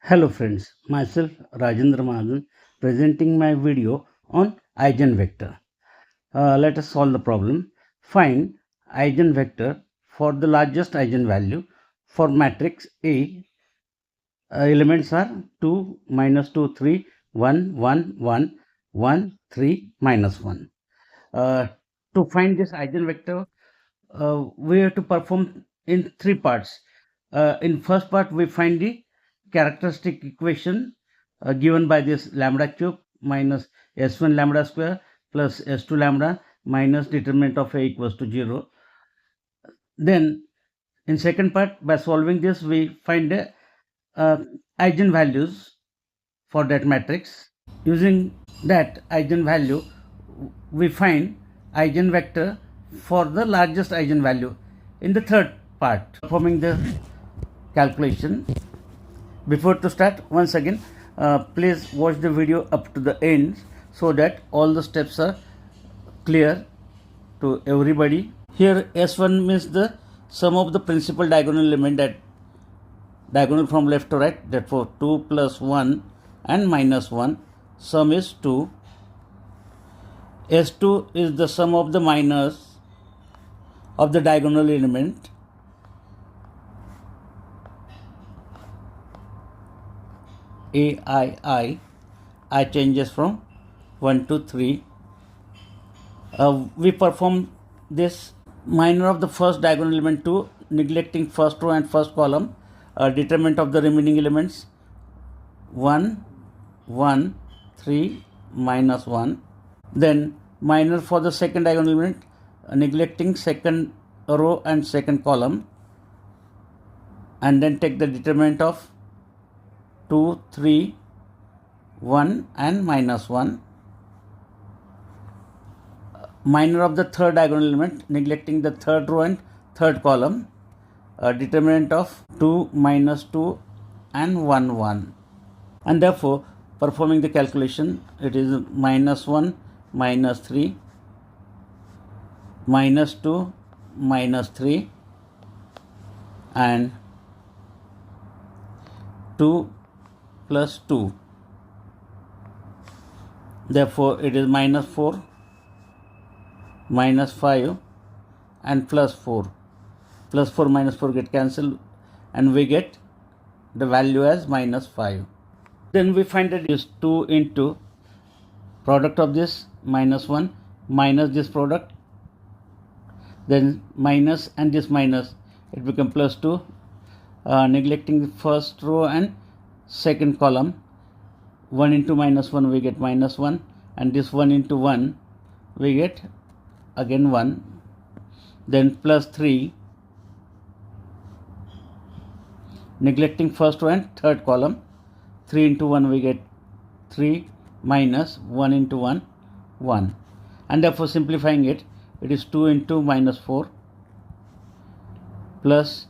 Hello friends, myself Rajendra Mahajan presenting my video on Eigen Vector. Let us solve the problem. Find Eigen Vector for the largest eigenvalue for matrix A. Elements are 2, minus 2, 3, 1, 1, 1, 1, 3, minus 1. Uh, to find this eigenvector, we have to perform in three parts. In first part, we find the characteristic equation given by this lambda cube minus s1 lambda square plus s2 lambda minus determinant of a equals to 0. Then in second part, by solving this, we find the eigenvalues for that matrix. Using that eigenvalue, we find eigenvector for the largest eigenvalue. In the third part, performing the calculation. Before to start, once again, please watch the video up to the end so that all the steps are clear to everybody. Here S1 means the sum of the principal diagonal element, that diagonal from left to right, therefore 2 plus 1 and minus 1, sum is 2. S2 is the sum of the minors of the diagonal element. I changes from 1 to 3. We perform this minor of the first diagonal element 2, neglecting first row and first column. Determinant of the remaining elements 1, 1, 3, minus 1. Then minor for the second diagonal element, neglecting second row and second column, and then take the determinant of 2, 3, 1 and minus 1. Minor of the third diagonal element, neglecting the third row and third column, determinant of 2, minus 2 and 1, 1. And therefore, performing the calculation, it is minus 1, minus 3, minus 2, minus 3 and 2 plus 2. Therefore, it is minus 4, minus 5 and plus 4. Plus 4 minus 4 get cancelled and we get the value as minus 5. Then we find that is 2 into product of this minus 1 minus this product, then minus and this minus, it becomes plus 2, neglecting the first row and second column. 1 into minus 1 we get minus 1, and this 1 into 1 we get again 1, then plus 3, neglecting first row and third column. 3 into 1 we get 3, minus 1 into 1, 1. And therefore simplifying it, it is 2 into minus 4 plus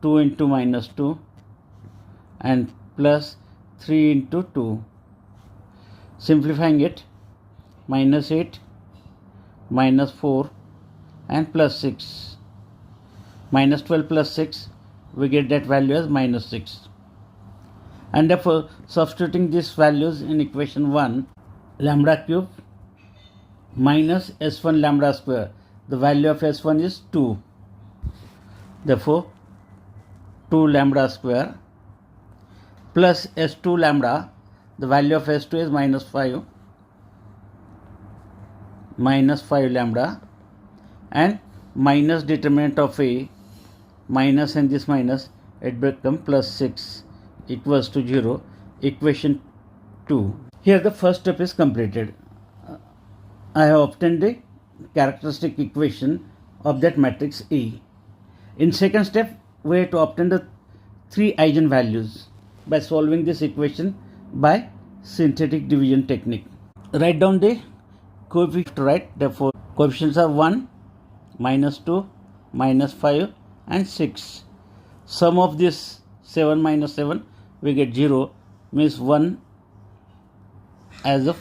2 into minus 2 and plus 3 into 2. Simplifying it, minus 8, minus 4 and plus 6. Minus 12 plus 6, we get that value as minus 6. And therefore substituting these values in equation 1, lambda cube minus s1 lambda square, the value of s1 is 2. Therefore 2 lambda square plus s2 lambda, the value of s2 is minus 5, minus 5 lambda, and minus determinant of a, minus and this minus, it becomes plus 6 equals to 0, equation 2. Here the first step is completed. I have obtained the characteristic equation of that matrix A. In second step, we have to obtain the 3 eigenvalues by solving this equation by synthetic division technique. Write down the coefficient, right? Therefore, coefficients are 1, minus 2, minus 5 and 6. Sum of this 7 minus 7, we get 0, means 1 as a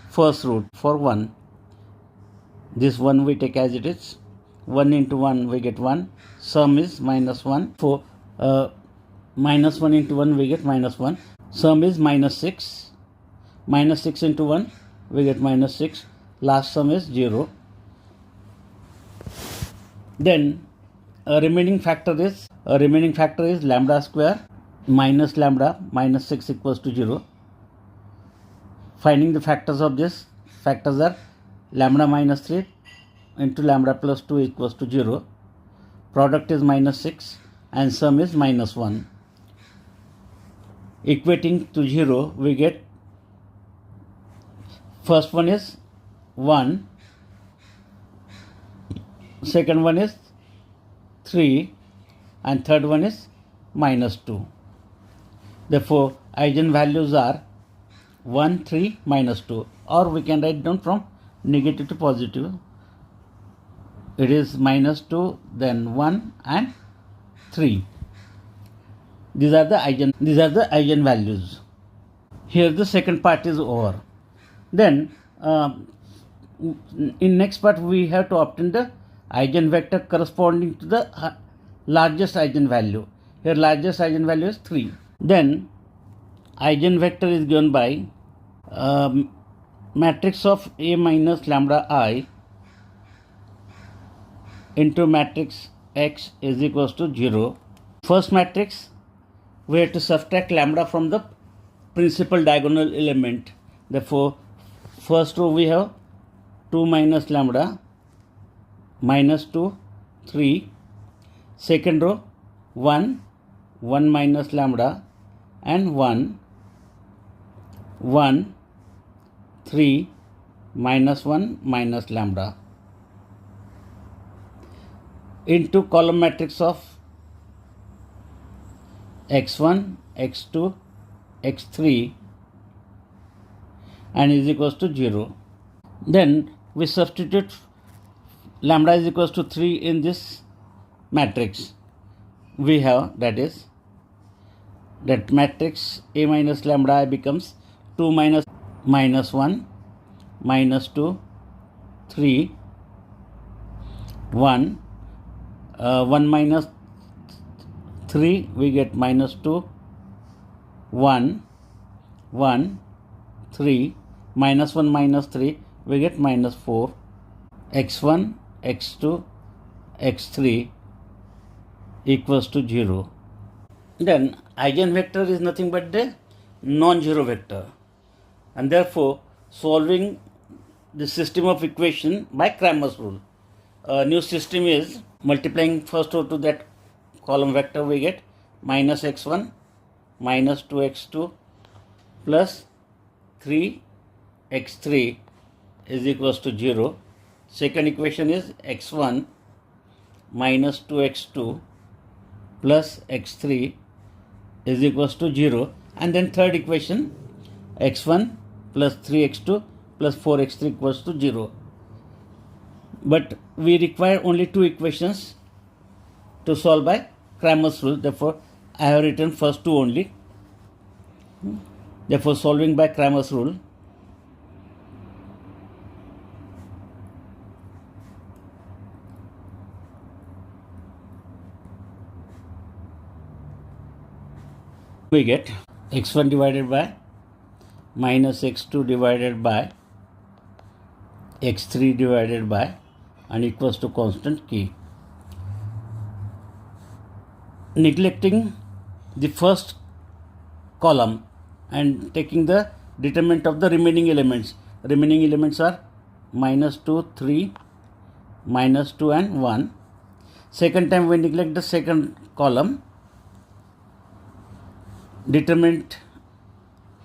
first root for 1. This 1 we take as it is. 1 into 1 we get 1. Sum is minus 1. For minus 1 into 1 we get minus 1. Sum is minus 6. Minus 6 into 1 we get minus 6. Last sum is 0. Then remaining factor is lambda square minus lambda minus 6 equals to 0. Finding the factors of this, factors are lambda minus 3 into lambda plus 2 equals to 0. Product is minus 6 and sum is minus 1. Equating to 0, we get first one is 1, second one is 3 and third one is minus 2. Therefore, eigenvalues are 1, 3, minus 2, or we can write down from negative to positive. It is minus 2, then 1 and 3. These are the eigenvalues. Here the second part is over. Then in next part we have to obtain the eigenvector corresponding to the largest eigenvalue. Here largest eigenvalue is 3. Then eigenvector is given by matrix of A minus lambda I into matrix X is equals to 0. First matrix, we have to subtract lambda from the principal diagonal element. Therefore, first row we have 2 minus lambda, minus 2, 3. Second row 1, 1 minus lambda and 1, 1, 3, minus 1 minus lambda into column matrix of x1, x2, x3 and is equals to 0. Then we substitute lambda is equals to 3 in this matrix. We have that matrix A minus lambda I becomes 2 minus 1, minus 2, 3, 1, 1 minus 3 we get minus 2, 1, 1, 3, minus 1 minus 3 we get minus 4, x1, x2, x3 equals to 0. Then eigenvector is nothing but the non-zero vector, and therefore solving the system of equation by Cramer's rule. A new system is multiplying first row to that column vector, we get minus x1 minus 2x2 plus 3x3 is equals to 0. Second equation is x1 minus 2x2 plus x3 is equals to 0. And then third equation x1 plus 3x2 plus 4x3 equals to 0. But we require only two equations to solve by Cramer's rule. Therefore, I have written first two only. Therefore, solving by Cramer's rule, we get x1 divided by minus x2 divided by x3 divided by and equals to constant k. Neglecting the first column and taking the determinant of the remaining elements. Remaining elements are minus 2, 3, minus 2 and 1. Second time we neglect the second column. Determinant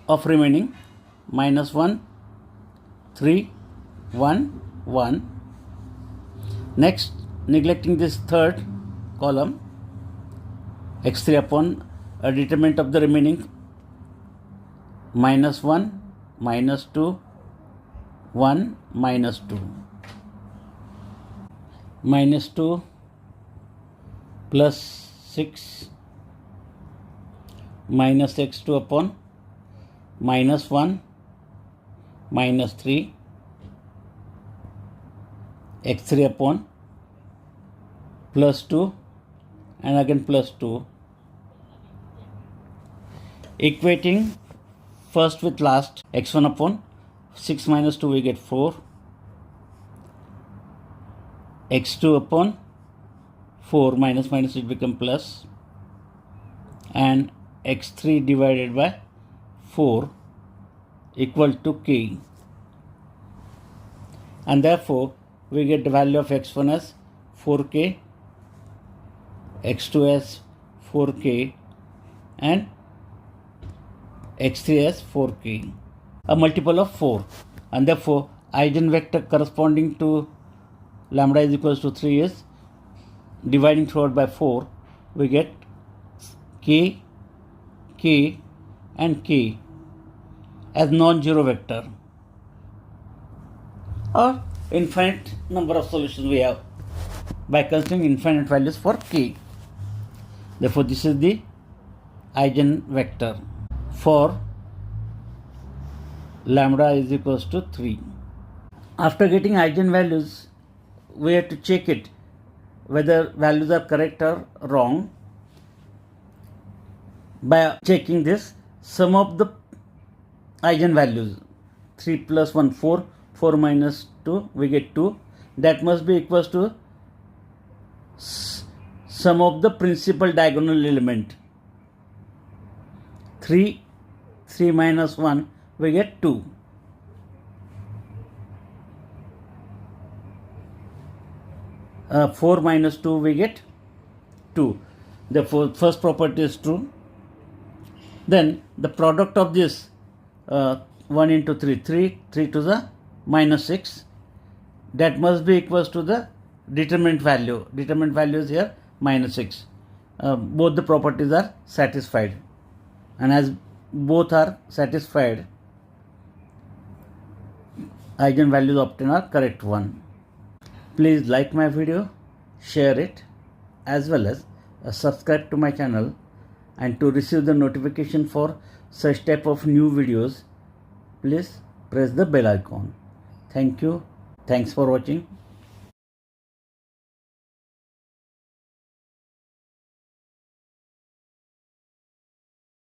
of remaining minus 1, 3, 1, 1. Next, neglecting this third column, x3 upon a determinant of the remaining minus 1, minus 2, 1, minus 2. Minus 2 plus 6 minus x2 upon minus 1, minus 3, x3 upon plus 2 and again plus 2, Equating first with last, x1 upon 6 minus 2 we get 4, x2 upon 4 minus minus it become plus, and x3 divided by 4 equal to k, and therefore we get the value of x1 as 4k, x2 as 4k, and x3 as 4k, a multiple of 4, and therefore eigenvector corresponding to lambda is equals to 3 is, dividing throughout by 4, we get k, k and k as non-zero vector, or infinite number of solutions we have by considering infinite values for k. Therefore this is the eigenvector for lambda is equals to 3. After getting eigenvalues, we have to check it whether values are correct or wrong by checking this sum of the eigenvalues. 3 plus 1 4, 4 minus 2 we get 2, that must be equals to sum of the principal diagonal element. 3 minus 1 we get 2. 4 minus 2 we get 2. Therefore first property is true. Then the product of this 1 into 3 to the minus 6, that must be equals to the determinant value. Determinant value is here minus 6. Both the properties are satisfied, and as both are satisfied, eigenvalues obtained are correct one. Please like my video, share it, as well as subscribe to my channel, and to receive the notification for such type of new videos, please press the bell icon. Thank you. Thanks for watching.